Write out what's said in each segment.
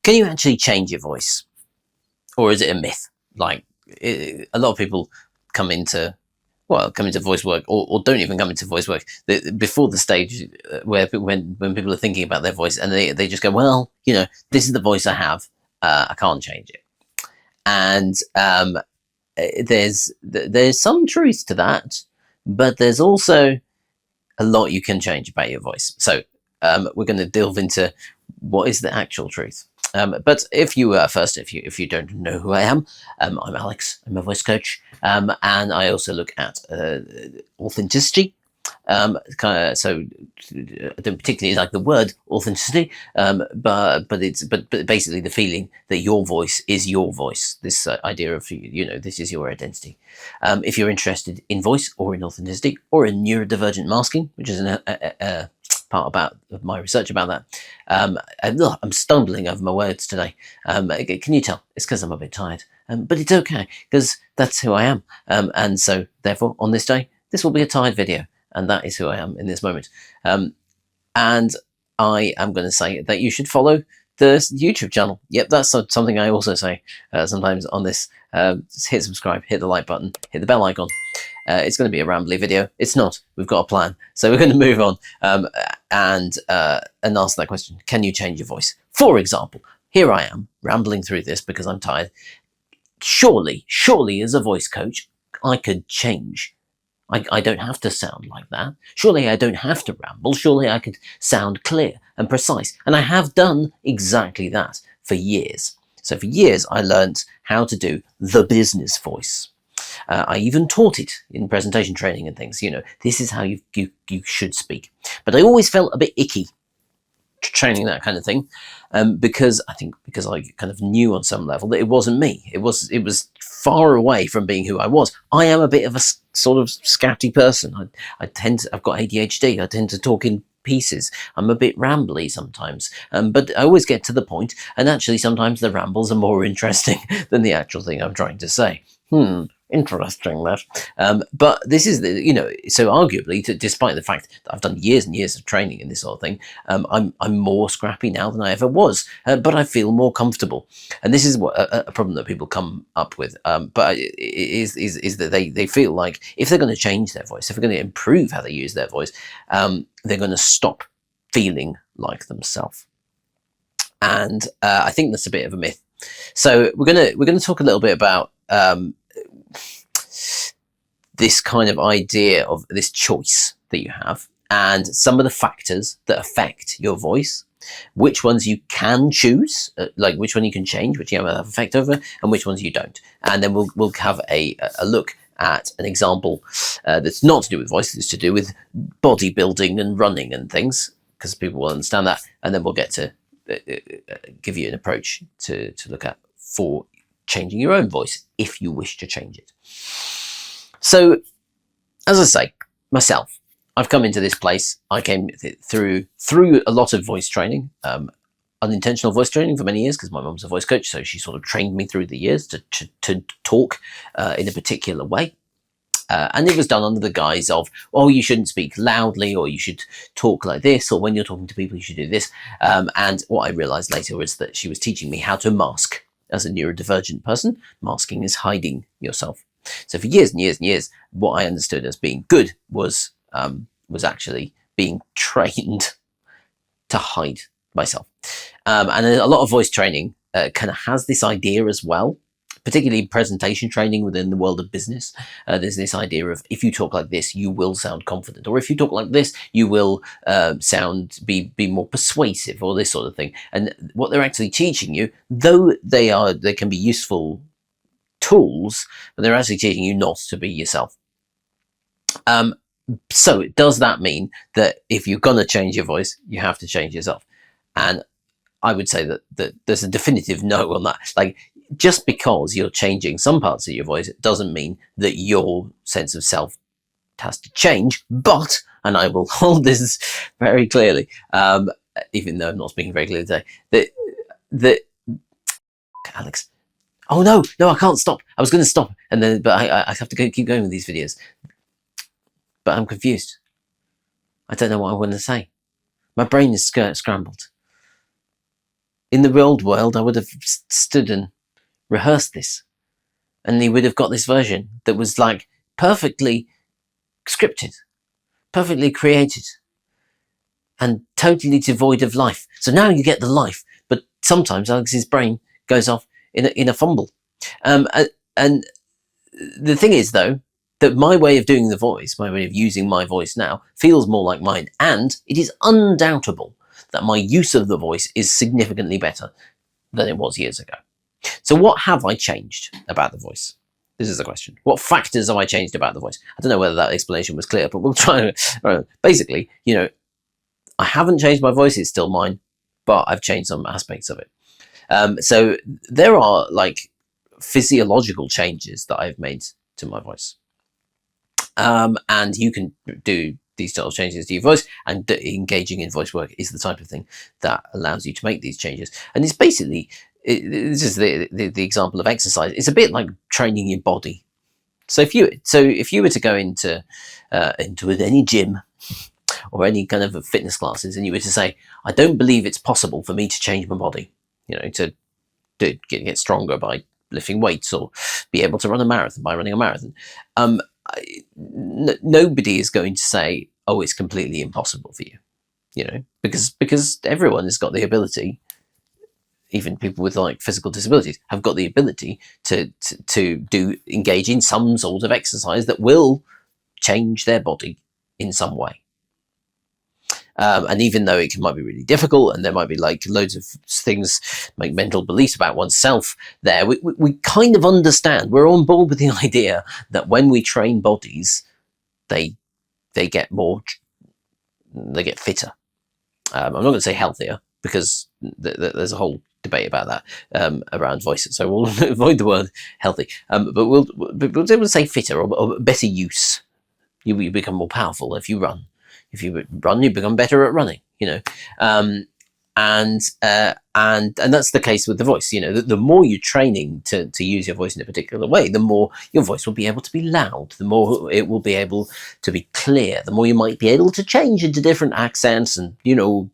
Can you actually change your voice? Or is it a myth? Like, a lot of people come into voice work, or don't even come into voice work before the stage where when people are thinking about their voice, and they just go, well, you know, this is the voice I have, I can't change it. And there's some truth to that, but there's also a lot you can change about your voice. So we're going to delve into what is the actual truth. But if you if you don't know who I am, I'm Alex. I'm a voice coach, and I also look at authenticity. So I don't particularly like the word authenticity, but basically the feeling that your voice is your voice. This idea of, you know, this is your identity. If you're interested in voice or in authenticity or in neurodivergent masking, which is a part of my research about that. I'm stumbling over my words today. Can you tell? It's because I'm a bit tired. But it's okay, because that's who I am. And so, therefore, on this day, this will be a tired video. And that is who I am in this moment. And I am going to say that you should follow the YouTube channel. Yep, that's something I also say sometimes on this. Just hit subscribe, hit the like button, hit the bell icon. It's going to be a rambly video. It's not. We've got a plan. So we're going to move on and ask that question. Can you change your voice? For example, here I am rambling through this because I'm tired. Surely as a voice coach, I could change. I don't have to sound like that. Surely I don't have to ramble. Surely I could sound clear and precise. And I have done exactly that for years. So for years, I learned how to do the business voice. I even taught it in presentation training and things. You know, this is how you should speak. But I always felt a bit icky training that kind of thing, because I kind of knew on some level that it wasn't me. It was far away from being who I was. I am a bit of a sort of scatty person. I've got ADHD. I tend to talk in pieces. I'm a bit rambly sometimes, but I always get to the point, and actually sometimes the rambles are more interesting than the actual thing I'm trying to say. Interesting that. But this is so arguably, despite the fact that I've done years and years of training in this sort of thing, I'm more scrappy now than I ever was, but I feel more comfortable. And this is what a problem that people come up with, but is that they feel like if they're going to change their voice, if they're going to improve how they use their voice, they're going to stop feeling like themselves. And I think that's a bit of a myth. So we're gonna talk a little bit about this kind of idea of this choice that you have, and some of the factors that affect your voice, which ones you can choose, like which one you can change, which you have an effect over, and which ones you don't. And then we'll have a look at an example that's not to do with voice, it's to do with bodybuilding and running and things, because people will understand that, and then we'll get to give you an approach to look at for changing your own voice if you wish to change it. So, as I say, myself, I've come into this place. I came through a lot of voice training, unintentional voice training for many years, because my mum's a voice coach, so she sort of trained me through the years to talk in a particular way. And it was done under the guise of, oh, you shouldn't speak loudly, or you should talk like this, or when you're talking to people, you should do this. And what I realized later was that she was teaching me how to mask. As a neurodivergent person, masking is hiding yourself. So for years and years and years, what I understood as being good was actually being trained to hide myself. And a lot of voice training kind of has this idea as well, particularly presentation training within the world of business. There's this idea of, if you talk like this, you will sound confident, or if you talk like this, you will be more persuasive, or this sort of thing. And what they're actually teaching you, though they can be useful tools, but they're actually teaching you not to be yourself. So does that mean that if you're going to change your voice, you have to change yourself? And I would say that there's a definitive no on that. Like, just because you're changing some parts of your voice doesn't mean that your sense of self has to change. But, and I will hold this very clearly, even though I'm not speaking very clearly today, that Alex, oh no, I can't stop. I was going to stop, and then, but I have to keep going with these videos. But I'm confused. I don't know what I want to say. My brain is scrambled. in the real world, I would have stood and rehearsed this, and he would have got this version that was like perfectly scripted, perfectly created, and totally devoid of life. So now you get the life, but sometimes Alex's brain goes off in a fumble. And the thing is, though, that my way of doing the voice, my way of using my voice now, feels more like mine, and it is undoubtable that my use of the voice is significantly better than it was years ago. So what have I changed about the voice? This is the question. What factors have I changed about the voice? I don't know whether that explanation was clear, but we'll try. Basically, you know, I haven't changed my voice, it's still mine, but I've changed some aspects of it. So there are like physiological changes that I've made to my voice. And you can do these sort of changes to your voice, and engaging in voice work is the type of thing that allows you to make these changes. And it's basically, this is the example of exercise. It's a bit like training your body. So if you were to go into any gym or any kind of fitness classes, and you were to say, I don't believe it's possible for me to change my body, you know, to get stronger by lifting weights, or be able to run a marathon by running a marathon. Nobody is going to say, oh, it's completely impossible for you, you know, because everyone has got the ability, even people with like physical disabilities have got the ability to engage in some sort of exercise that will change their body in some way. And even though it might be really difficult, and there might be like loads of things, like mental beliefs about oneself there, we kind of understand, we're on board with the idea that when we train bodies, they get fitter. I'm not going to say healthier, because there's a whole debate about that around voices, so we'll avoid the word healthy, but we'll say fitter, or better use. You become more powerful if you run. If you run, you become better at running, you know, and that's the case with the voice. You know, the more you're training to use your voice in a particular way, the more your voice will be able to be loud, the more it will be able to be clear, the more you might be able to change into different accents and, you know,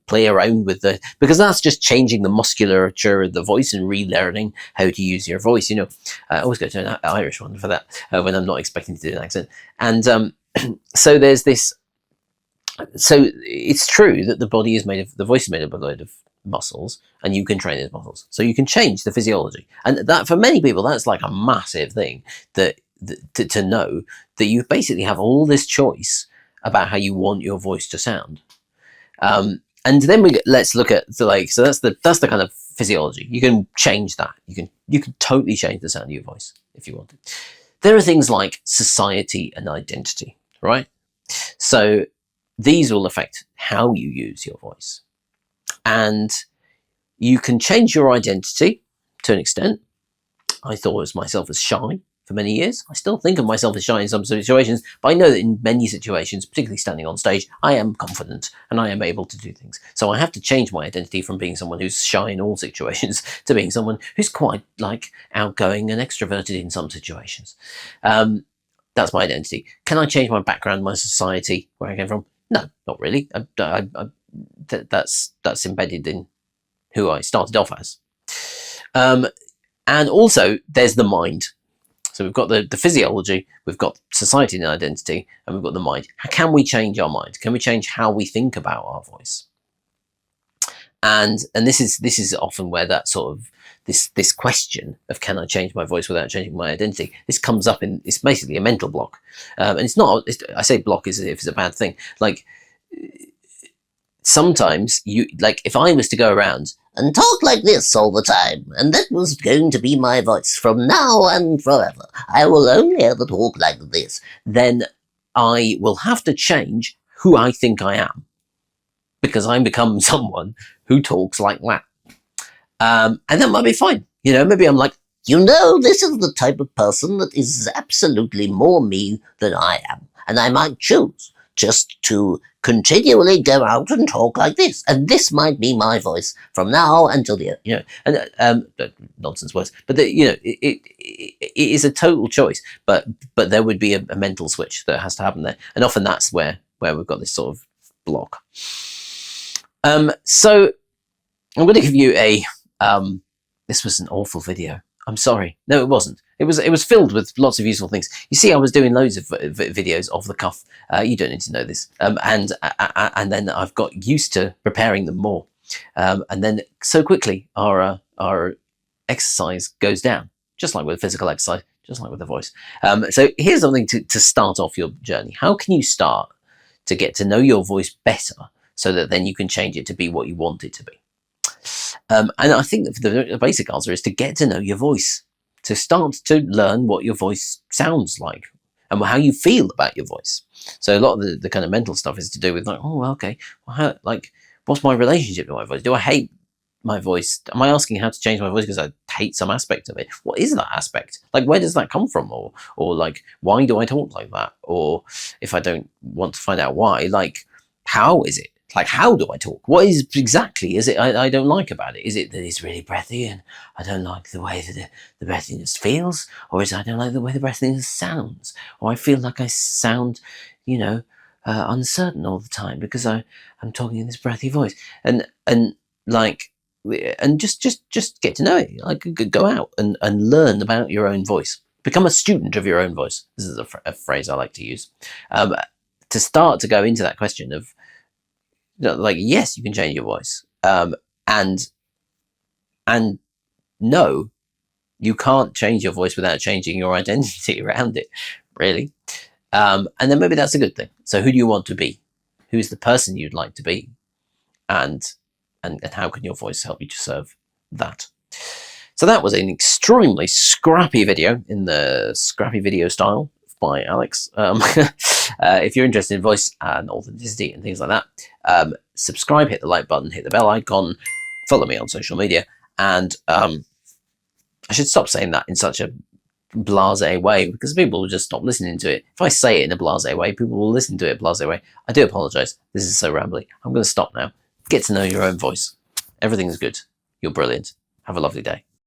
play around with because that's just changing the musculature of the voice and relearning how to use your voice. You know, I always go to an Irish one for that when I'm not expecting to do an accent. And so there's this. So it's true that the voice is made of a load of muscles, and you can train those muscles. So you can change the physiology, and that for many people that's like a massive thing to know that you basically have all this choice about how you want your voice to sound. And then let's look at so that's the kind of physiology. You can change that. You can totally change the sound of your voice if you want to. There are things like society and identity, right? So these will affect how you use your voice. And you can change your identity to an extent. I thought of myself as shy for many years. I still think of myself as shy in some situations, but I know that in many situations, particularly standing on stage, I am confident and I am able to do things. So I have to change my identity from being someone who's shy in all situations to being someone who's quite like outgoing and extroverted in some situations. That's my identity. Can I change my background, my society, where I came from? No, not really. That's embedded in who I started off as. And also, there's the mind. So we've got the physiology, we've got society and identity, and we've got the mind. How can we change our mind? Can we change how we think about our voice? And this is often where that sort of this question of can I change my voice without changing my identity? This comes up it's basically a mental block, and it's not. I say block as if it's a bad thing. Like sometimes if I was to go around and talk like this all the time, and that was going to be my voice from now and forever, I will only ever talk like this, then I will have to change who I think I am, because I become someone who talks like that. And that might be fine. You know, maybe I'm like, you know, this is the type of person that is absolutely more me than I am. And I might choose just to continually go out and talk like this. And this might be my voice from now until the end, you know, and nonsense words. But, it is a total choice. But there would be a mental switch that has to happen there. And often that's where we've got this sort of block. So I'm going to give you a, this was an awful video. I'm sorry. No, it wasn't. It was filled with lots of useful things. You see, I was doing loads of videos off the cuff. You don't need to know this. And then I've got used to preparing them more. And then so quickly our exercise goes down, just like with physical exercise, just like with the voice. So here's something to start off your journey. How can you start to get to know your voice better so that then you can change it to be what you want it to be? And I think that the basic answer is to get to know your voice, to start to learn what your voice sounds like and how you feel about your voice. So a lot of the kind of mental stuff is to do with like, oh, okay, well, how, like, what's my relationship to my voice? Do I hate my voice? Am I asking how to change my voice because I hate some aspect of it? What is that aspect? Like, where does that come from? Or like, why do I talk like that? Or if I don't want to find out why, like, how is it? Like, how do I talk? What is exactly is it I don't like about it? Is it that it's really breathy and I don't like the way that the breathiness feels? Or is it I don't like the way the breathiness sounds? Or I feel like I sound, you know, uncertain all the time because I'm talking in this breathy voice. And like, and just get to know it. Like, go out and learn about your own voice. Become a student of your own voice. This is a phrase I like to use. To start to go into that question of, like, yes, you can change your voice, and no, you can't change your voice without changing your identity around it, really. And then maybe that's a good thing. So who do you want to be? Who's the person you'd like to be? And how can your voice help you to serve that? So that was an extremely scrappy video in the scrappy video style by Alex. If you're interested in voice and authenticity and things like that, subscribe, hit the like button, hit the bell icon, follow me on social media, and I should stop saying that in such a blasé way because people will just stop listening to it. If I say it in a blasé way, people will listen to it a blasé way. I do apologise. This is so rambly. I'm going to stop now. Get to know your own voice. Everything's good. You're brilliant. Have a lovely day.